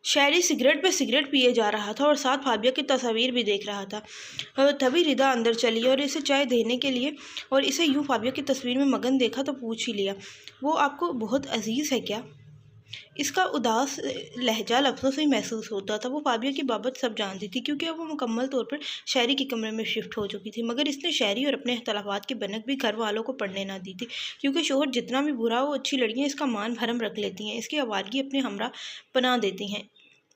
शायरी cigarette पे cigarette पिए जा रहा था और साथ फाबिया की तस्वीर भी देख रहा था। तभी रिदा अंदर चली और इसे चाय देने के लिए और इसे यूं फाबिया की तस्वीर में मगन देखा तो पूछ ही लिया, वो आपको बहुत अजीज़ है क्या? इसका उदास लहजा लफ्ज़ों से ही महसूस होता था। वो फाबिया की बाबत सब जानती थी क्योंकि अब वो मुकम्मल तौर पर शायरी के कमरे में शिफ्ट हो चुकी थी, मगर इसने शायरी और अपने इख्तलाफात की भनक भी घर वालों को पढ़ने ना दी थी, क्योंकि शोहर जितना भी बुरा हो, अच्छी लड़कियाँ इसका मान भरम रख लेती हैं, इसकी आवारगी अपने हमरा बना देती हैं,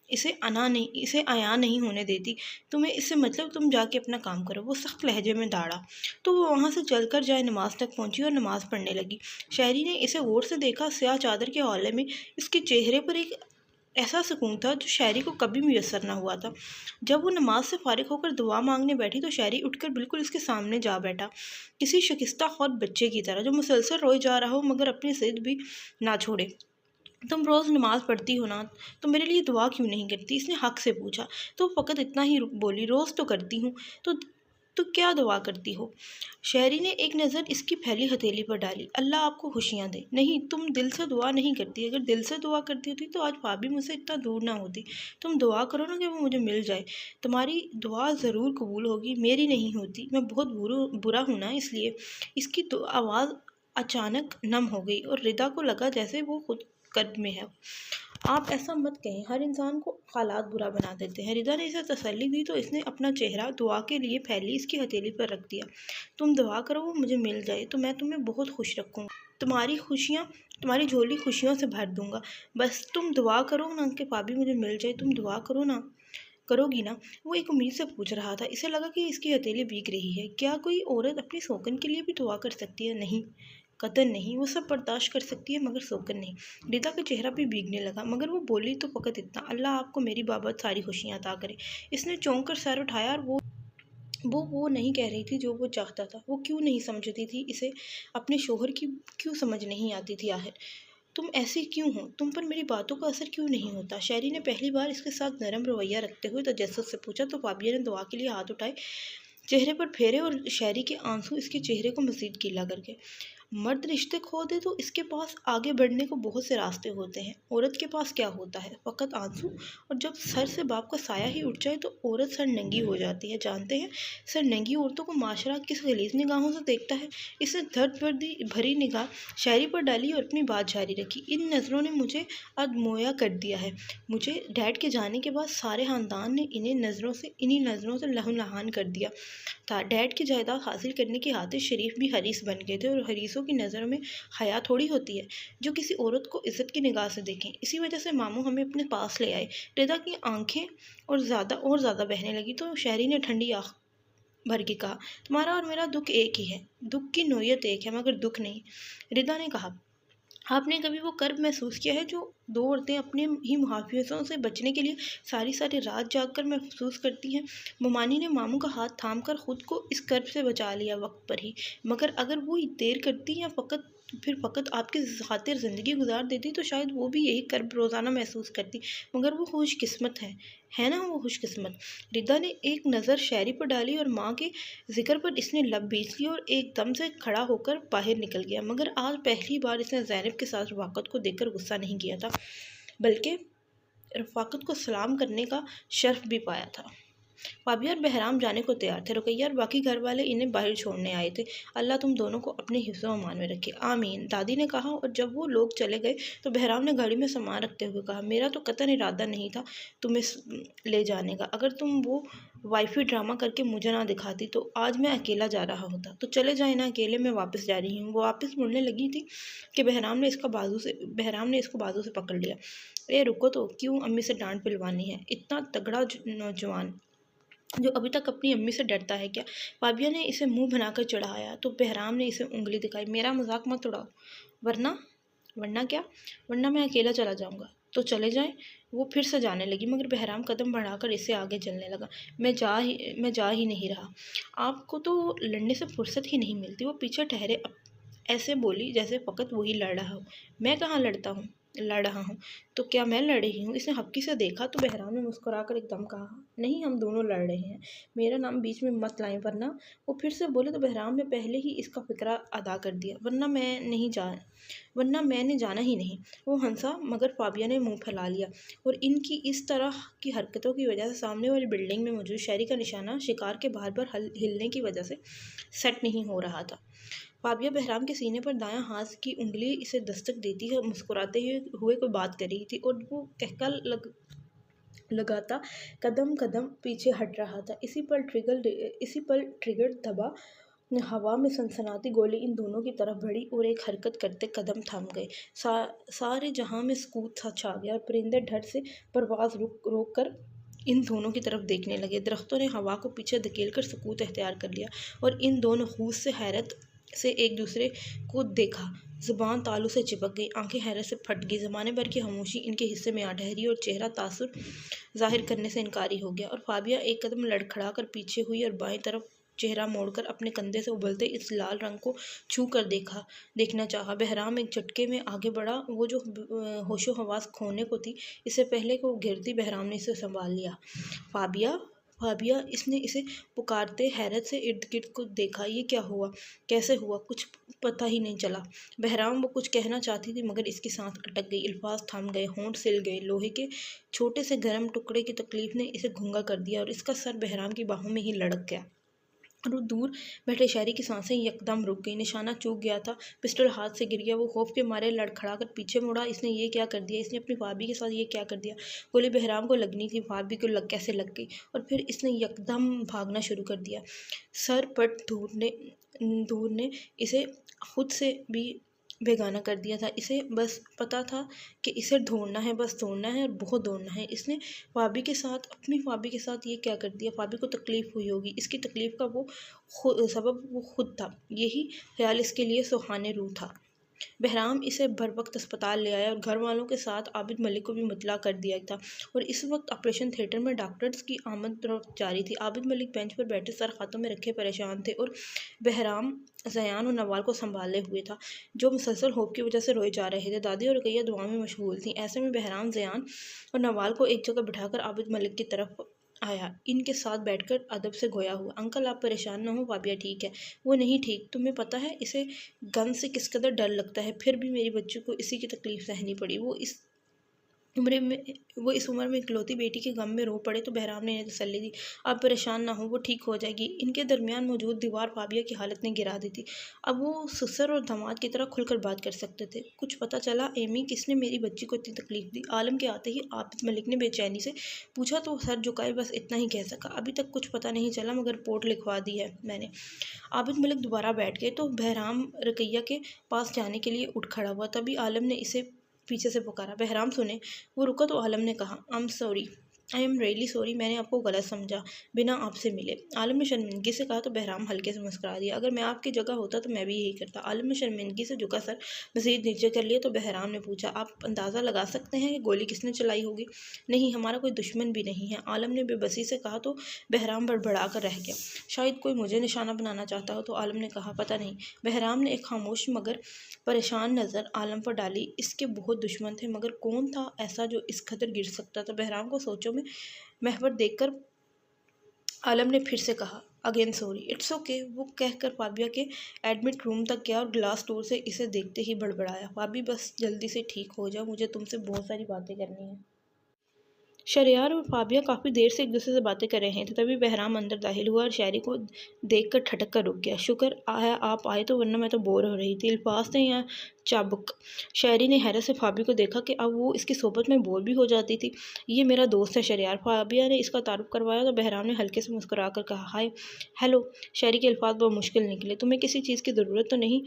इसे आया नहीं होने देती। तुम्हें इससे मतलब, तुम जाके अपना काम करो। वो सख्त लहजे में दाड़ा। तो वो वहाँ से चलकर जाए नमाज तक पहुँची और नमाज पढ़ने लगी। शायरी ने इसे गौर से देखा। स्याह चादर के हौले में इसके चेहरे पर एक ऐसा सुकून था जो शायरी को कभी मुयसर ना हुआ था। जब वो नमाज से फारिग होकर दुआ मांगने बैठी तो शायरी उठकर बिल्कुल इसके सामने जा बैठा, किसी शिकस्ता खौद बच्चे की तरह जो मुसलसल रोए जा रहा हो मगर अपनी जिद भी ना छोड़े। तुम रोज़ नमाज पढ़ती हो ना, तो मेरे लिए दुआ क्यों नहीं करती? इसने हक से पूछा। तो फ़कत इतना ही बोली, रोज़ तो करती हूँ। तो क्या दुआ करती हो? शहरी ने एक नज़र इसकी फैली हथेली पर डाली। अल्लाह आपको खुशियाँ दे। नहीं, तुम दिल से दुआ नहीं करती। अगर दिल से दुआ करती होती तो आज भाभी मुझसे इतना दूर ना होती। तुम दुआ करो ना कि वो मुझे मिल जाए। तुम्हारी दुआ ज़रूर कबूल होगी, मेरी नहीं होती। मैं बहुत बुरा हूँ ना, इसलिए। इसकी तो आवाज़ अचानक नम हो गई और रिदा को लगा जैसे वो खुद कर्ब में है। आप ऐसा मत कहें, हर इंसान को हालात बुरा बना देते हैं। रिदा ने इसे तसल्ली दी तो इसने अपना चेहरा दुआ के लिए फैली इसकी हथेली पर रख दिया। तुम दुआ करो वो मुझे मिल जाए तो मैं तुम्हें बहुत खुश रखूँगा। तुम्हारी झोली खुशियों से भर दूंगा। बस तुम दुआ करो ना कि भाभी मुझे मिल जाए। तुम दुआ करो ना, करोगी ना? वो एक उम्मीद से पूछ रहा था। इसे लगा कि इसकी हथेली भीग रही है। क्या कोई औरत अपनी सोकन के लिए भी दुआ कर सकती है? नहीं, कतई नहीं। वो सब बर्दाश्त कर सकती है मगर सोकन नहीं। रिदा का चेहरा भी भीगने लगा, मगर वो बोली तो फ़कत इतना, अल्लाह आपको मेरी बाबत सारी खुशियाँ अता करे। इसने चौंक कर सर उठाया और वो नहीं कह रही थी जो वो चाहता था। वो क्यों नहीं समझती थी इसे? अपने शोहर की क्यों समझ नहीं आती थी आखिर? तुम ऐसी क्यों हो? तुम पर मेरी बातों का असर क्यों नहीं होता? शहरी ने पहली बार इसके साथ नरम रवैया रखते हुए तजस्सुस से पूछा तो फाबिया ने दुआ के लिए हाथ उठाए, चेहरे पर फेरे और शहरी के आंसू इसके चेहरे को मज़ीद गीला कर गए। मर्द रिश्ते खो दे तो इसके पास आगे बढ़ने को बहुत से रास्ते होते हैं। औरत के पास क्या होता है? फ़कत आंसू। और जब सर से बाप का साया ही उठ जाए तो औरत सर नंगी हो जाती है। जानते हैं सर नंगी औरतों को माशरा किस गलीज़ निगाहों से देखता है? इसने दर्द भरी निगाह शायरी पर डाली और अपनी बात जारी रखी। इन नज़रों ने मुझे अधमोया कर दिया है। मुझे डैड के जाने के बाद सारे ख़ानदान ने इन्हीं नज़रों से लहू लहान कर दिया था। डैड की जायदाद हासिल करने की खातिर शरीफ भी हरीस बन गए थे और हरीसों की नज़रों में हया थोड़ी होती है जो किसी औरत को इज्जत की निगाह से देखें। इसी वजह से मामू हमें अपने पास ले आए। रिदा की आंखें और ज़्यादा बहने लगी तो शहरी ने ठंडी आँख भर के कहा, तुम्हारा और मेरा दुख एक ही है। दुख की नोयत एक है मगर दुख नहीं। रिदा ने कहा, आपने कभी वो कर्ब महसूस किया है जो दो औरतें अपने ही मुहाफिजों से बचने के लिए सारी सारी रात जाग कर महसूस करती हैं? मोमानी ने मामू का हाथ थाम कर खुद को इस कर्ब से बचा लिया वक्त पर ही। मगर अगर वो देर करती या फ़कत आपकी खातिर ज़िंदगी गुजार देती तो शायद वो भी यही कर्ब रोज़ाना महसूस करती। मगर वो खुशकिस्मत है ना, वो खुशकिस्मत। रिदा ने एक नज़र शायरी पर डाली और माँ के जिक्र पर इसने लब बीच ली और एकदम से खड़ा होकर बाहर निकल गया। मगर आज पहली बार इसने ज़ैनब के साथ रफ़ाकत को देखकर गुस्सा नहीं किया था, बल्कि रफ़ाकत को सलाम करने का शर्फ भी पाया था। भाभी और बहराम जाने को तैयार थे। रुकैया और बाकी घर वाले इन्हें बाहर छोड़ने आए थे। अल्लाह तुम दोनों को अपने हिफ्ज़ व अमान में रखे, आमीन, दादी ने कहा। और जब वो लोग चले गए तो बहराम ने गाड़ी में सामान रखते हुए कहा, मेरा तो कतई इरादा नहीं था तुम्हें ले जाने का। अगर तुम वो वाईफी ड्रामा करके मुझे ना दिखाती तो आज मैं अकेला जा रहा होता। तो चले जाए ना, अकेले मैं वापस जा रही हूँ। वो वापस मुड़ने लगी थी कि बहराम ने इसको बाजू से पकड़ लिया। ए रुको तो, क्यों अम्मी से डांट पिलवानी है? इतना तगड़ा नौजवान जो अभी तक अपनी अम्मी से डरता है क्या? फाबिया ने इसे मुंह बनाकर चढ़ाया तो बहराम ने इसे उंगली दिखाई। मेरा मजाक मत उड़ाओ, वरना वरना क्या? वरना मैं अकेला चला जाऊंगा। तो चले जाएं। वो फिर से जाने लगी मगर बहराम कदम बढ़ाकर इसे आगे चलने लगा। मैं जा ही नहीं रहा। आपको तो लड़ने से फुर्सत ही नहीं मिलती। वो पीछे ठहरे ऐसे बोली जैसे फ़कत वही लड़ रहा हो। मैं कहाँ लड़ता हूँ? लड़ रहा हूँ। तो क्या मैं लड़ रही हूँ? इसने हल्की से देखा तो बहराम ने मुस्कुराकर एकदम कहा, नहीं, हम दोनों लड़ रहे हैं, मेरा नाम बीच में मत लाएं, वरना। वो फिर से बोले तो बहराम ने पहले ही इसका फिक्रा अदा कर दिया, वरना मैंने जाना ही नहीं। वो हंसा मगर फाबिया ने मुंह फैला लिया, और इनकी इस तरह की हरकतों की वजह से सामने वाली बिल्डिंग में मौजूद शहरी का निशाना शिकार के बार बार हिलने की वजह से सेट नहीं हो रहा था। फाबिया बहराम के सीने पर दायां हाथ की उंगली इसे दस्तक देती है, मुस्कुराते हुए कोई बात कर रही थी, और वो कहका लगाता कदम कदम पीछे हट रहा था। इसी पल ट्रिगर दबा। हवा में सनसनाती गोली इन दोनों की तरफ बढ़ी और एक हरकत करते कदम थम गए। सारे जहां में सुकूत सा छा गया और परिंदे धड़ से परवाज रोक कर इन दोनों की तरफ देखने लगे। दरख्तों ने हवा को पीछे धकेलकर सुकूत अख्तियार कर लिया और इन दोनों खूस से हैरत से एक दूसरे को देखा। ज़ुबान तालू से चिपक गई, आंखें हैरत से फट गई। ज़माने भर की खामोशी इनके हिस्से में आ ठहरी और चेहरा तासुर जाहिर करने से इनकारी हो गया। और फाबिया एक कदम लड़खड़ा कर पीछे हुई और बाएं तरफ चेहरा मोड़कर अपने कंधे से उबलते इस लाल रंग को छू कर देखना चाहा। बहराम एक झटके में आगे बढ़ा, वो जो होशो हवास खोने को थी, इससे पहले को गिरती बहराम ने इसे संभाल लिया। फाबिया, फाबिया, इसने इसे पुकारते हैरत से इर्द गिर्द को देखा। ये क्या हुआ, कैसे हुआ, कुछ पता ही नहीं चला। बहराम वो कुछ कहना चाहती थी मगर इसकी सांस अटक गई, अल्फाज थम गए, होंठ सिल गए। लोहे के छोटे से गर्म टुकड़े की तकलीफ ने इसे गूंगा कर दिया और इसका सर बहराम की बाहों में ही लड़क गया और वो दूर बैठे शहरी की सांसें यकदम रुक गई। निशाना चूक गया था, पिस्टल हाथ से गिर गया। वो खौफ के मारे लड़खड़ा कर पीछे मुड़ा। इसने ये क्या कर दिया, इसने अपनी भाभी के साथ ये क्या कर दिया। गोली बहराम को लगनी थी, भाभी को कैसे लग गई। और फिर इसने यकदम भागना शुरू कर दिया। सर पट दूर ने इसे खुद से भी बेगाना कर दिया था। इसे बस पता था कि इसे ढूंढना है, बस दौड़ना है और बहुत दौड़ना है। इसने अपनी भाभी के साथ ये क्या कर दिया। भाभी को तकलीफ़ हुई होगी, इसकी तकलीफ़ का सबब वो खुद था। यही ख्याल इसके लिए सुहाने रूह था। बहराम इसे बर वक्त अस्पताल ले आया और घर वालों के साथ आबिद मलिक को भी मुतला कर दिया था। और इस वक्त ऑपरेशन थिएटर में डॉक्टर्स की आमद जारी थी। आबिद मलिक बेंच पर बैठे सर हाथों में रखे परेशान थे और बहराम ज़यान और नवाल को संभाले हुए था, जो मुसलसल खौफ की वजह से रोए जा रहे थे। दादी और रुकैया दुआ में मशगूल थी। ऐसे में बहराम ज़यान और नवाल को एक जगह बिठाकर आबिद मलिक की तरफ आया। इनके साथ बैठकर अदब से गोया हुआ, अंकल आप परेशान न हो, फाबिया ठीक है। वो नहीं ठीक, तुम्हें पता है इसे गन से किस कदर डर लगता है, फिर भी मेरी बच्ची को इसी की तकलीफ सहनी पड़ी। वो इस उम्र में इकलौती बेटी के गम में रो पड़े। तो बहराम ने इन्हें तसल्ली दी, आप परेशान ना हो, वो ठीक हो जाएगी। इनके दरमियान मौजूद दीवार फाबिया की हालत ने गिरा दी थी। अब वो ससुर और दामाद की तरह खुलकर बात कर सकते थे। कुछ पता चला एमी, किसने मेरी बच्ची को इतनी तकलीफ दी। आलम के आते ही आबिद मलिक ने बेचैनी से पूछा तो सर झुकाए बस इतना ही कह सका, अभी तक कुछ पता नहीं चला मगर रिपोर्ट लिखवा दी है मैंने। आबिद मलिक दोबारा बैठ गए तो बहराम रुकैया के पास जाने के लिए उठ खड़ा हुआ। तभी आलम ने इसे पीछे से पुकारा, बहराम सुने। वो रुका तो आलम ने कहा, आई एम रियली सॉरी, मैंने आपको गलत समझा, बिना आपसे मिले। आलम ने शर्मिंदगी से कहा तो बहराम हल्के से मुस्कुरा दिया, अगर मैं आपकी जगह होता तो मैं भी यही करता। आलम ने शर्मिंदगी से झुका सर मज़ीद नीचे कर लिया तो बहराम ने पूछा, आप अंदाज़ा लगा सकते हैं कि गोली किसने चलाई होगी। नहीं, हमारा कोई दुश्मन भी नहीं है, आलम ने बेबसी से कहा तो बहराम बड़बड़ा कर रह गया। शायद कोई मुझे निशाना बनाना चाहता हो, तो आलम ने कहा, पता नहीं। बहराम ने एक खामोश मगर परेशान नज़र आलम पर डाली। इसके बहुत दुश्मन थे मगर कौन था ऐसा जो इस कदर गिर सकता था। बहराम को सोचों में महवर देखकर आलम ने फिर से कहा, अगेन सॉरी, इट्स ओके। वो कहकर फाबिया के एडमिट रूम तक गया और ग्लास डोर से इसे देखते ही बड़बड़ाया, फाबी बस जल्दी से ठीक हो जाओ, मुझे तुमसे बहुत सारी बातें करनी है। शरियार और फाबिया काफ़ी देर से एक दूसरे से बातें कर रहे थे। तभी बहराम अंदर दाखिल हुआ और शायरी को देखकर ठटक कर रुक गया। शुक्र आया आप आए, तो वरना मैं तो बोर हो रही थी। अल्फाज थे या चाबुक। शायरी ने हैरत से फाबी को देखा कि अब वो इसकी सोबत में बोर भी हो जाती थी। ये मेरा दोस्त है शरियार। फाबिया ने इसका तारुफ करवाया तो बहराम ने हल्के से मुस्कुरा कर कहा, हाय, हेलो। शायरी के अल्फाज बहुत मुश्किल निकले, तुम्हें किसी चीज़ की ज़रूरत तो नहीं?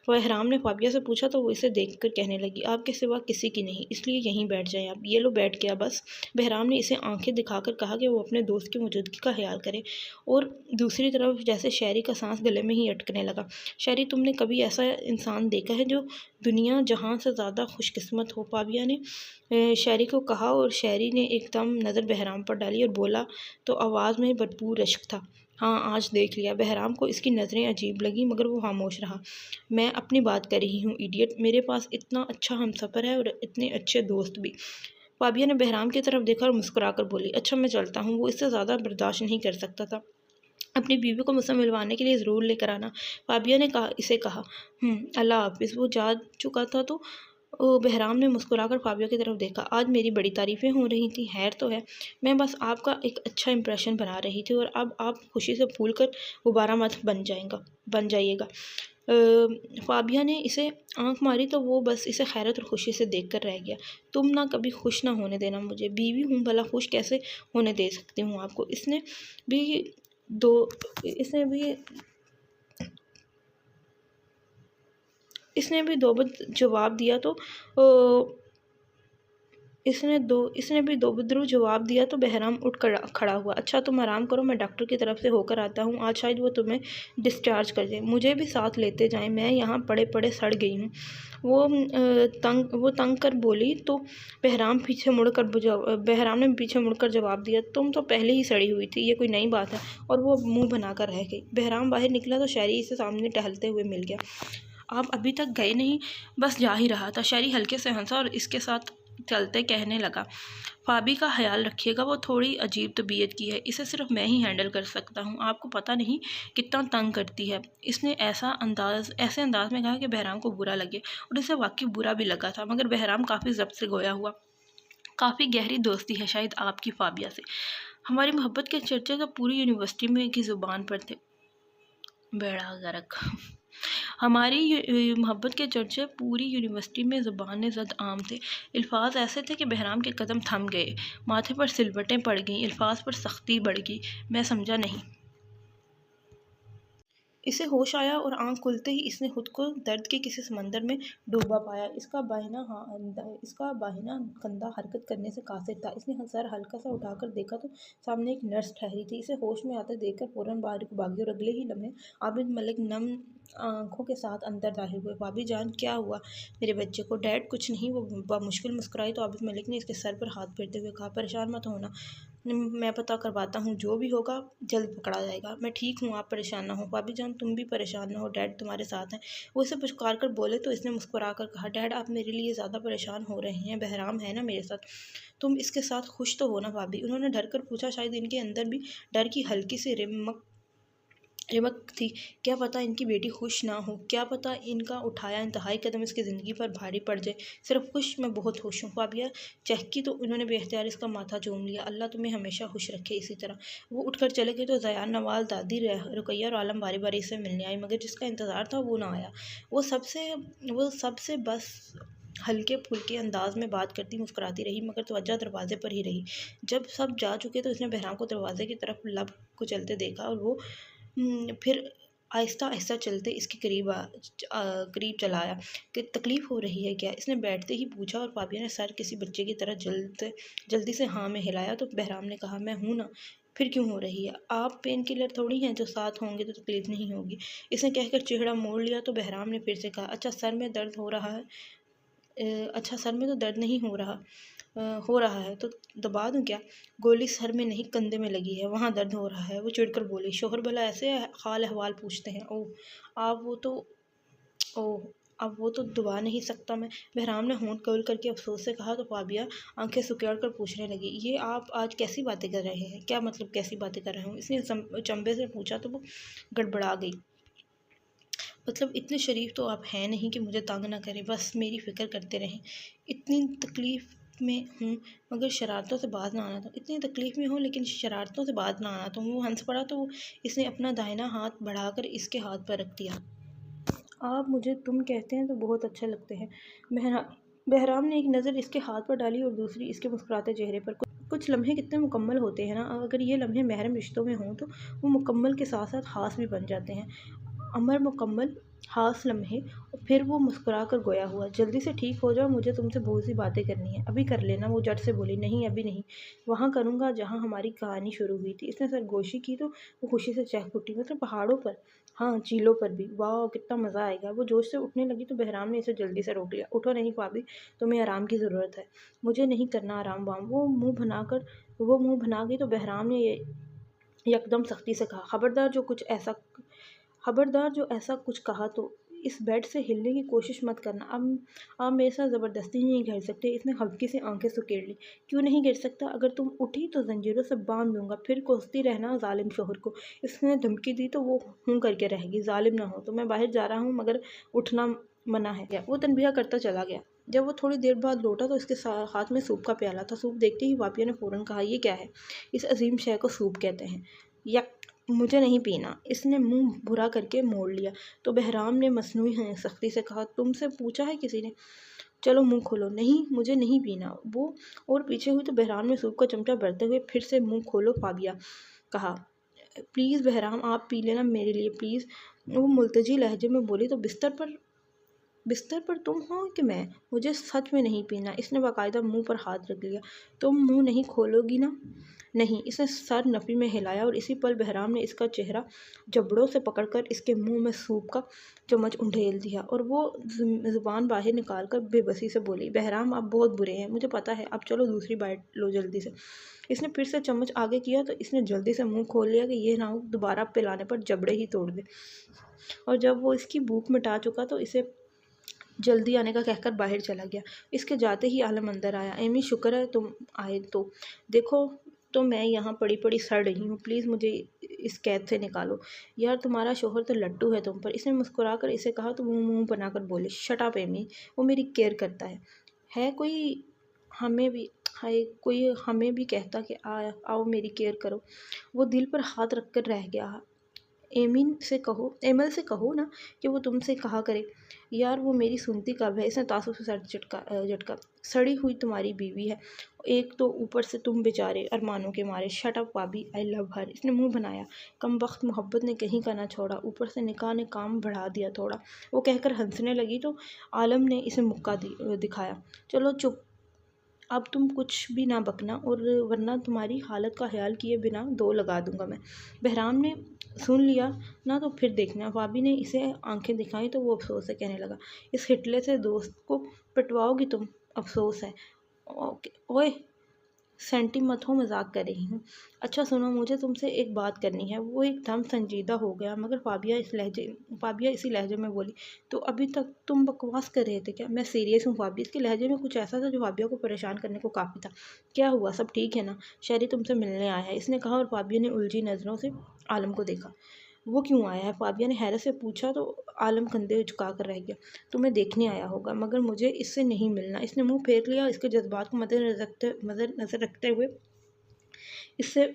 बहराम ने फाबिया से पूछा तो वो इसे देख कर कहने लगी, आपके सिवा किसी की नहीं, इसलिए यहीं बैठ जाएं आप। ये लो बैठ गया बस। बहराम ने इसे आंखें दिखाकर कहा कि वो अपने दोस्त की मौजूदगी का ख्याल करे और दूसरी तरफ जैसे शायरी का सांस गले में ही अटकने लगा। शायरी, तुमने कभी ऐसा इंसान देखा है जो दुनिया जहां से ज़्यादा खुशकिस्मत हो? फाबिया ने शायरी को कहा और शायरी ने एकदम नज़र बहराम पर डाली और बोला तो आवाज़ में भरपूर रश्क था, हाँ, आज देख लिया। बहराम को इसकी नज़रें अजीब लगीं मगर वो खामोश रहा। मैं अपनी बात कर रही हूँ इडियट। मेरे पास इतना अच्छा हमसफ़र है और इतने अच्छे दोस्त भी। फ़ाबिया ने बहराम की तरफ देखा और मुस्कुराकर बोली, अच्छा मैं चलता हूँ। वो इससे ज़्यादा बर्दाश्त नहीं कर सकता था। अपनी बीवी को मुझसे मिलवाने के लिए ज़रूर लेकर आना। फ़ाबिया ने कहा। अल्लाह हाफ़िज़। वो जा चुका था तो बहराम ने मुस्कुराकर फ़ाबिया की तरफ देखा। आज मेरी बड़ी तारीफ़ें हो रही थीं, खैर तो है। मैं बस आपका एक अच्छा इम्प्रेशन बना रही थी और अब आप खुशी से फूल कर गुब्बारा मत बन जाइएगा। फ़ाबिया ने इसे आँख मारी तो वो बस इसे हैरत और खुशी से देख कर रह गया। तुम ना कभी खुश ना होने देना मुझे। बीवी हूँ, भला खुश कैसे होने दे सकती हूँ आपको। भी दो इसने भी दो बद जवाब दिया तो इसने भी दोबद्रू जवाब दिया तो बहराम उठ कर खड़ा हुआ। अच्छा तुम आराम करो, मैं डॉक्टर की तरफ से होकर आता हूँ। आज शायद वो तुम्हें डिस्चार्ज कर दे। मुझे भी साथ लेते जाएं, मैं यहाँ पड़े पड़े सड़ गई हूँ। वो तंग कर बोली तो बहराम ने पीछे मुड़कर जवाब दिया, तुम तो पहले ही सड़ी हुई थी, ये कोई नई बात है। और वो मुंह बनाकर रह गई। बहराम बाहर निकला तो शहरी इसे सामने टहलते हुए मिल गया। आप अभी तक गए नहीं? बस जा ही रहा था। शहरी हल्के से हंसा और इसके साथ चलते कहने लगा, फ़ाबी का ख्याल रखिएगा, वो थोड़ी अजीब तबीयत की है, इसे सिर्फ मैं ही हैंडल कर सकता हूँ। आपको पता नहीं कितना तंग करती है। इसने ऐसे अंदाज में कहा कि बहराम को बुरा लगे और इसे वाकई बुरा भी लगा था, मगर बहराम काफ़ी ज़ब्त से गोया हुआ। काफ़ी गहरी दोस्ती है शायद आपकी फ़ाबिया से। हमारी मोहब्बत के चर्चे तो पूरी यूनिवर्सिटी में की ज़ुबान पर थे। बेड़ा गर्क। हमारी मोहब्बत के चर्चे पूरी यूनिवर्सिटी में ज़बान ज़द आम थे। अल्फाज ऐसे थे कि बहराम के कदम थम गए, माथे पर सिलवटें पड़ गईं, अल्फाज पर सख्ती बढ़ गई। मैं समझा नहीं। इसे होश आया और आँख खुलते ही इसने खुद को दर्द के किसी समंदर में डूबा पाया। इसका बाहिना कंधा हरकत करने से कासिर था। इसने सर हल्का सा उठाकर देखा तो सामने एक नर्स ठहरी थी। इसे होश में आते देखकर फ़ौरन बाहर को भागी और अगले ही लम्हे आबिद मलिक नम आँखों के साथ अंदर दाखिल हुए। भाभी जान, क्या हुआ मेरे बच्चे को? डैड कुछ नहीं। वो बामुश्किल मुस्कुराई तो आबिद मलिक ने इसके सर पर हाथ फेरते हुए कहा, परेशान मत होना, मैं पता करवाता हूँ, जो भी होगा जल्द पकड़ा जाएगा। मैं ठीक हूँ, आप परेशान ना हो। भाभी जान, तुम भी परेशान ना हो, डैड तुम्हारे साथ हैं। वो इसे पुचकार कर बोले तो इसने मुस्कुरा कर कहा, डैड आप मेरे लिए ज़्यादा परेशान हो रहे हैं, बहराम है ना मेरे साथ, तुम इसके साथ खुश तो हो ना भाभी? उन्होंने डर कर पूछा। शायद इनके अंदर भी डर की हल्की सी रिमक थी। क्या पता इनकी बेटी खुश ना हो, क्या पता इनका उठाया इंतहाई कदम इसकी ज़िंदगी पर भारी पड़ जाए। सिर्फ खुश, मैं बहुत खुश हूँ। फ़ाबिया चहकी तो उन्होंने बेख्तियार इसका माथा चूम लिया। अल्लाह तुम्हें हमेशा खुश रखे इसी तरह। वो उठकर चले गए तो ज़यान, नवाज़, दादी, रुकैया और आलम बारी बारी से मिलने आई, मगर जिसका इंतज़ार था वो ना आया। वो सबसे बस हल्के फुल्के अंदाज में बात करती मुस्कुराती रही, मगर तवज्जो दरवाजे पर ही रही। जब सब जा चुके तो उसने बहराम को दरवाजे की तरफ लब को चलते देखा और वो फिर आहिस्ता आहिस्ता चलते इसके करीब चला आया। कि तकलीफ़ हो रही है क्या? इसने बैठते ही पूछा और फ़ाबिया ने सर किसी बच्चे की तरह जल्दी से हाँ में हिलाया तो बहराम ने कहा, मैं हूँ ना, फिर क्यों हो रही है? आप पेन किलर थोड़ी हैं जो साथ होंगे तो तकलीफ़ नहीं होगी। इसने कहकर चेहरा मोड़ लिया तो बहराम ने फिर से कहा, अच्छा सर में दर्द हो रहा है? अच्छा सर में तो दर्द नहीं हो रहा है तो दबा दूँ क्या? गोली सर में नहीं कंधे में लगी है, वहाँ दर्द हो रहा है। वो चिढ़कर बोली, शौहर भला ऐसे हाल अहवाल पूछते हैं? आप वो तो ओह! अब वो तो दबा नहीं सकता मैं। बहराम ने होंठ गोल करके अफ़सोस से कहा तो फ़ाबिया आँखें सिकुड़ कर पूछने लगी, ये आप आज कैसी बातें कर रहे हैं? क्या मतलब कैसी बातें कर रहे हूँ? इसने चंबे से पूछा तो वो गड़बड़ा गई। मतलब इतने शरीफ तो आप हैं नहीं कि मुझे तंग ना करें, बस मेरी फ़िक्र करते रहें। इतनी तकलीफ़ में हूँ मगर शरारतों से बाज ना आना। तो इतनी तकलीफ़ में हूँ लेकिन शरारतों से बाज ना आना। तो वो हंस पड़ा तो इसने अपना दाहिना हाथ बढ़ाकर इसके हाथ पर रख दिया। आप मुझे तुम कहते हैं तो बहुत अच्छे लगते हैं। बहरा बहराम ने एक नज़र इसके हाथ पर डाली और दूसरी इसके मुस्कुराते चेहरे पर। कुछ लम्हे कितने मुकम्मल होते हैं ना, अगर ये लम्हे महरम रिश्तों में हों तो वो मुकम्मल के साथ साथ ख़ास भी बन जाते हैं। अमर मुकम्मल ख़ास लम्हे। और फिर वो मुस्कुरा कर गोया हुआ, जल्दी से ठीक हो जाओ, मुझे तुमसे बहुत सी बातें करनी है, अभी कर लेना। वो झट से बोली, नहीं अभी नहीं, वहाँ करूँगा जहाँ हमारी कहानी शुरू हुई थी। इसने सरगोशी की तो वो खुशी से चहक उठी, मतलब पहाड़ों पर? हाँ, झीलों पर भी। वाह कितना मज़ा आएगा। वो जोश से उठने लगी तो बहराम ने इसे जल्दी से रोक लिया। उठो नहीं भाभी, तुम्हें आराम की ज़रूरत है। मुझे नहीं करना आराम वाम। वो मुँह बना गई तो बहराम ने यकदम सख्ती से कहा, खबरदार जो ऐसा कुछ कहा तो इस बेड से हिलने की कोशिश मत करना। अब आप मेरे साथ ज़बरदस्ती नहीं कर सकते। इसने हल्की से आंखें सुकेड़ ली। क्यों नहीं गिर सकता? अगर तुम उठी तो जंजीरों से बांध दूंगा, फिर कोसती रहना जालिम शोहर को। इसने धमकी दी तो वो हूँ करके रहेगी। जालिम ना हो तो मैं बाहर जा रहा हूँ, मगर उठना मना है। वो तनबीह करता चला गया। जब वो थोड़ी देर बाद लौटा तो इसके हाथ में सूप का प्याला था। सूप देखते ही वापिया ने फ़ौरन कहा, ये क्या है? इस अजीम शय को सूप कहते हैं। यक, मुझे नहीं पीना। इसने मुंह भुरा करके मोड़ लिया। तो बहराम ने मसनूई सख्ती से कहा, तुमसे पूछा है किसी ने? चलो मुंह खोलो। नहीं, मुझे नहीं पीना। वो और पीछे हुई तो बहराम ने सूप का चमचा भरते हुए फिर से मुंह खोलो फाबिया कहा। प्लीज़ बहराम, आप पी लेना मेरे लिए प्लीज़। वो मुल्तजी लहजे में बोली, तो बिस्तर पर तुम हो कि मैं? मुझे सच में नहीं पीना। इसने बाकायदा मुंह पर हाथ रख लिया। तुम मुंह नहीं खोलोगी ना? नहीं। इसने सर नफ़ी में हिलाया और इसी पल बहराम ने इसका चेहरा जबड़ों से पकड़कर इसके मुंह में सूप का चम्मच उंडेल दिया और वो ज़ुबान बाहर निकाल कर बेबसी से बोली, बहराम आप बहुत बुरे हैं, मुझे पता है। अब चलो दूसरी बाइट लो जल्दी से। इसने फिर से चम्मच आगे किया तो इसने जल्दी से मुंह खोल लिया कि ये ना हो दोबारा पिलाने पर जबड़े ही तोड़ दे। और जब वो इसकी भूख मिटा चुका तो इसे जल्दी आने का कहकर बाहर चला गया। इसके जाते ही आलम अंदर आया। एमी, शुक्र है तुम आए। तो देखो, तो मैं यहाँ पड़ी पड़ी सड़ रही हूँ। प्लीज़ मुझे इस कैद से निकालो। यार, तुम्हारा शोहर तो लट्टू है तुम पर। इसने मुस्कुरा कर इसे कहा तो मुंह बनाकर बोले, शट अप एमी, वो मेरी केयर करता है कोई हमें भी कोई हमें भी कहता कि आओ मेरी केयर करो। वो दिल पर हाथ रख कर रह गया। एमल से कहो ना कि वो तुमसे कहा करे। यार, वो मेरी सुनती कब है? इसने तासुब से सर झटका। सड़ी हुई तुम्हारी बीवी है, एक तो ऊपर से तुम बेचारे अरमानों के मारे। शट अप भाभी, आई लव हर। इसने मुंह बनाया। कम वक्त मोहब्बत ने कहीं का ना छोड़ा, ऊपर से निकाह ने काम बढ़ा दिया थोड़ा। वो कहकर हंसने लगी तो आलम ने इसे मुक्का दिखाया। चलो चुप, अब तुम कुछ भी ना बकना, और वरना तुम्हारी हालत का ख्याल किए बिना दो लगा दूंगा मैं। बहराम ने सुन लिया ना तो फिर देखना। भाभी ने इसे आंखें दिखाई तो वो अफसोस से कहने लगा, इस हिटले से दोस्त को पिटवाओगी तुम? अफसोस है? ओए सेंटी मत हो, मजाक कर रही हूँ। अच्छा सुनो, मुझे तुमसे एक बात करनी है। वो एकदम संजीदा हो गया, मगर फाबिया इसी लहजे में बोली, तो अभी तक तुम बकवास कर रहे थे क्या? मैं सीरियस हूँ फाबिया। इसके लहजे में कुछ ऐसा था जो फाबिया को परेशान करने को काफ़ी था। क्या हुआ, सब ठीक है ना? शहरी तुमसे मिलने आया है, इसने कहा, और फाबिया ने उलझी नज़रों से आलम को देखा। वो क्यों आया है? फाबिया ने हैरत से पूछा तो आलम कंधे झुका कर रह गया। तुम्हें देखने आया होगा, मगर मुझे इससे नहीं मिलना। इसने मुंह फेर लिया। इसके जज्बात को मद्देनजर रखते हुए इससे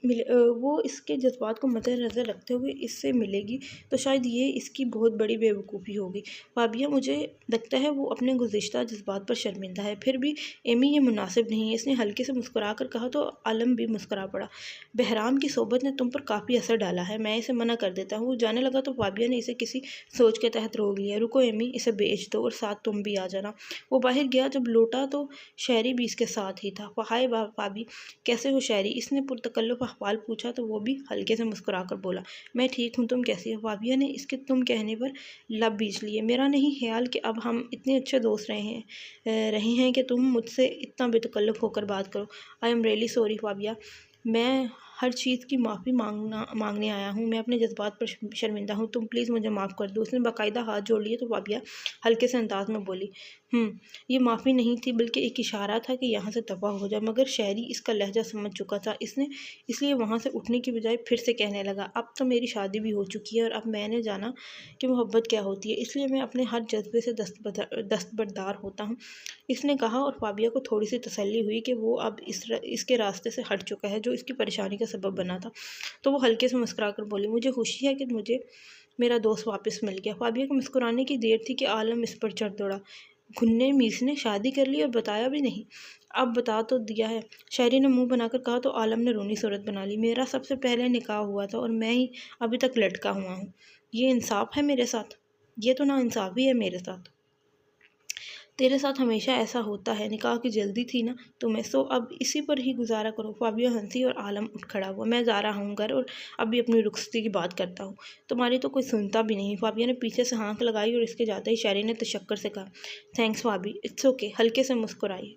वो इसके जज्बात को मद्देनज़र रखते हुए इससे मिलेगी तो शायद ये इसकी बहुत बड़ी बेवकूफ़ी होगी। फाबिया, मुझे लगता है वो अपने गुज़िश्ता जज्बात पर शर्मिंदा है। फिर भी एमी, ये मुनासिब नहीं है। इसने हल्के से मुस्कुरा कर कहा तो आलम भी मुस्कुरा पड़ा। बहराम की सोबत ने तुम पर काफ़ी असर डाला है, मैं इसे मना कर देता हूँ। वो जाने लगा तो फाबिया ने इसे किसी सोच के तहत रोक लिया। रुको एमी, इसे बेच दो और साथ तुम भी आ जाना। वो बाहर गया। जब लौटा तो शहरी भी इसके साथ ही था। हाय भाभी, कैसे हो शहरी? इसने पुरतकल्लुफ़ अहवाल पूछा तो वो भी हल्के से मुस्कुरा कर बोला, मैं ठीक हूँ, तुम कैसी हो? फाबिया ने इसके तुम कहने पर लब बीच लिए। मेरा नहीं ख्याल कि अब हम इतने अच्छे दोस्त रहे हैं कि तुम मुझसे इतना बेतकल्लुफ़ होकर बात करो। I am really sorry Fabia, मैं हर चीज़ की माफ़ी मांगने आया हूँ। मैं अपने जज्बात पर शर्मिंदा हूँ। तुम प्लीज़ मुझे माफ़ कर दो। उसने बाकायदा हाथ जोड़ लिए तो फाबिया हल्के से अंदाज में बोली, ये माफ़ी नहीं थी बल्कि एक इशारा था कि यहाँ से दफ़ा हो जाए। मगर शहरी इसका लहजा समझ चुका था। इसलिए वहाँ से उठने की बजाय फिर से कहने लगा, अब तो मेरी शादी भी हो चुकी है और अब मैंने जाना कि मोहब्बत क्या होती है, इसलिए मैं अपने हर जज्बे से दस्तबरदार होता हूँ। इसने कहा और फाबिया को थोड़ी सी तसल्ली हुई कि वो अब इसके रास्ते से हट चुका है जो इसकी परेशानी का सबब बना था। तो वो हल्के से मुस्कुरा कर बोली, मुझे खुशी है कि मुझे मेरा दोस्त वापस मिल गया। फाबिया को मुस्कुराने की देर थी कि आलम इस पर चढ़ दौड़ा। घुन्ने मीस ने शादी कर ली और बताया भी नहीं? अब बता तो दिया है, शायरी ने मुंह बनाकर कहा तो आलम ने रोनी सूरत बना ली। मेरा सबसे पहले निकाह हुआ था और मैं ही अभी तक लटका हुआ हूँ। ये इंसाफ है मेरे साथ? ये तो ना इंसाफ़ी है मेरे साथ। तेरे साथ हमेशा ऐसा होता है। निकाह की जल्दी थी ना तुम्हें, सो अब इसी पर ही गुजारा करो। फाबिया हंसी और आलम उठ खड़ा हुआ। मैं जा रहा हूँ घर और अभी अपनी रुखसती की बात करता हूँ। तुम्हारी तो कोई सुनता भी नहीं। फाबिया ने पीछे से हाँक लगाई और इसके जाते ही शायरी ने तशक्कर से कहा, थैंक्स फाबी, इट्स ओके। हल्के से मुस्कुराई।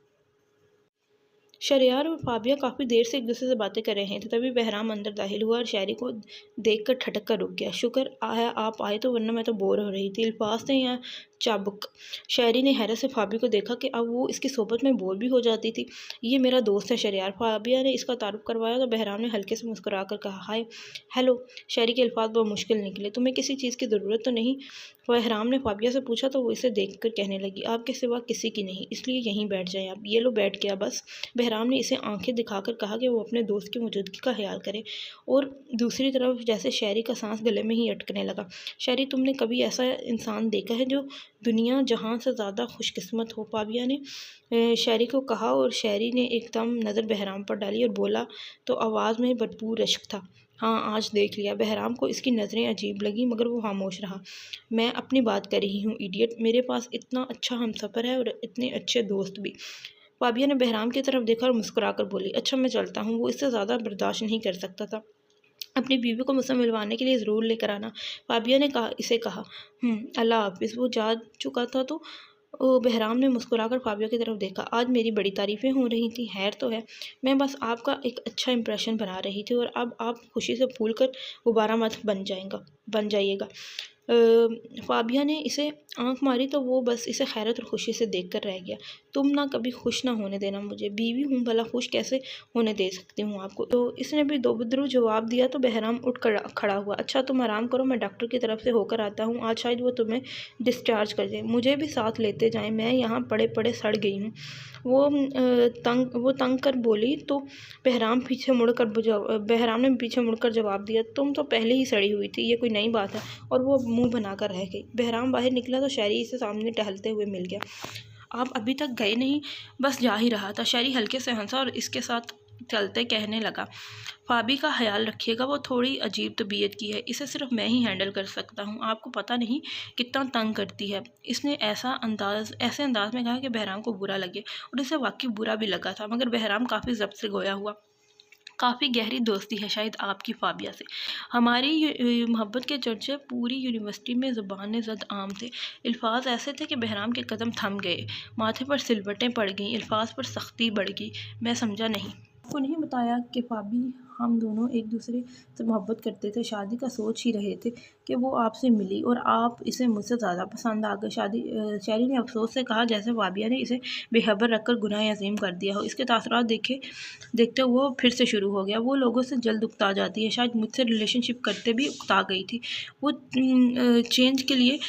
शरियार और फाबिया काफ़ी देर से एक दूसरे से बातें कर रहे थे। तभी बहराम अंदर दाखिल हुआ और शायरी को देखकर ठटक कर रुक गया। शुक्र आया आप आए तो, वरना मैं तो बोर हो रही थी। अल्फाज थे या चाबुक। शायरी ने हैरत से फाबिया को देखा कि अब वो इसकी सोबत में बोर भी हो जाती थी। ये मेरा दोस्त है शरियार। फाबिया ने इसका तारुफ करवाया तो बहराम ने हल्के से मुस्कुरा कर कहा, हाय हेलो। शायरी के अल्फाज बहुत मुश्किल निकले। तुम्हें किसी चीज़ की ज़रूरत तो नहीं? बहराम ने फाबिया से पूछा तो वो इसे देख कर कहने लगी, आपके सिवा किसी की नहीं, इसलिए यहीं बैठ जाएं आप। ये लो बैठ गया बस। बहराम ने इसे आंखें दिखाकर कहा कि वो अपने दोस्त की मौजूदगी का ख्याल करे। और दूसरी तरफ जैसे शायरी का सांस गले में ही अटकने लगा। शायरी, तुमने कभी ऐसा इंसान देखा है जो दुनिया जहां से ज़्यादा खुशकिस्मत हो? फाबिया ने शायरी को कहा और शायरी ने एकदम नज़र बहराम पर डाली और बोला तो आवाज़ में भरपूर रश्क था, हाँ आज देख लिया। बहराम को इसकी नज़रें अजीब लगी मगर वो खामोश रहा। मैं अपनी बात कर रही हूँ इडियट। मेरे पास इतना अच्छा हमसफ़र है और इतने अच्छे दोस्त भी। फाबिया ने बहराम की तरफ देखा और मुस्कुरा कर बोली, अच्छा मैं चलता हूँ। वो इससे ज़्यादा बर्दाश्त नहीं कर सकता था। अपनी बीवी को मुझसे मिलवाने के लिए ज़रूर लेकर आना, फाबिया ने कहा। अल्लाह हाफिज़। वो जा चुका था तो बहराम ने मुस्कुराकर फाबिया की तरफ देखा। आज मेरी बड़ी तारीफ़ें हो रही थी, खैर तो है। मैं बस आपका एक अच्छा इंप्रेशन बना रही थी और अब आप खुशी से फूल कर गुब्बारा मत बन जाइएगा। फाबिया ने इसे आंख मारी तो वो बस इसे खैरत और खुशी से देखकर रह गया। तुम ना कभी खुश ना होने देना मुझे। बीवी हूँ, भला खुश कैसे होने दे सकती हूँ आपको? तो इसने भी दोबद्रू जवाब दिया तो बहराम उठ कर खड़ा हुआ। अच्छा तुम आराम करो, मैं डॉक्टर की तरफ से होकर आता हूँ। आज शायद वो तुम्हें डिस्चार्ज कर दे। मुझे भी साथ लेते जाएं, मैं यहाँ पड़े पड़े सड़ गई हूँ। वो तंग कर बोली तो बहराम ने पीछे मुड़कर जवाब दिया, तुम तो पहले ही सड़ी हुई थी, ये कोई नई बात है? और वो मुंह बनाकर रह गई। बहराम बाहर निकला तो शायरी इसे सामने टहलते हुए मिल गया। आप अभी तक गए नहीं? बस जा ही रहा था। शायरी हल्के से हंसा और इसके साथ चलते कहने लगा, फाबी का ख्याल रखिएगा, वो थोड़ी अजीब तबीयत की है, इसे सिर्फ मैं ही हैंडल कर सकता हूँ। आपको पता नहीं कितना तंग करती है। इसने ऐसे अंदाज में कहा कि बहराम को बुरा लगे और इसे वाकई बुरा भी लगा था। मगर बहराम काफ़ी ज़ब्त से गोया हुआ। काफ़ी गहरी दोस्ती है शायद आपकी फाबिया से। हमारी मोहब्बत के चर्चे पूरी यूनिवर्सिटी में ज़ुबान ज़द आम थे। अल्फाज ऐसे थे कि बहराम के कदम थम गए, माथे पर सिलवटें पड़ गईं, अल्फाज पर सख्ती बढ़ गई। मैं समझा नहीं। आपको नहीं बताया कि फाबी हम दोनों एक दूसरे से मोहब्बत करते थे, शादी का सोच ही रहे थे कि वो आपसे मिली और आप इसे मुझसे ज़्यादा पसंद आ गए। शायरी ने अफसोस से कहा जैसे फाबिया ने इसे बेखबर रखकर गुनाह अजीम कर दिया हो। इसके तासुरात देखते हुए फिर से शुरू हो गया। वो लोगों से जल्द उकता जाती है, शायद मुझसे रिलेशनशिप करते भी उकता गई थी। वो चेंज के लिए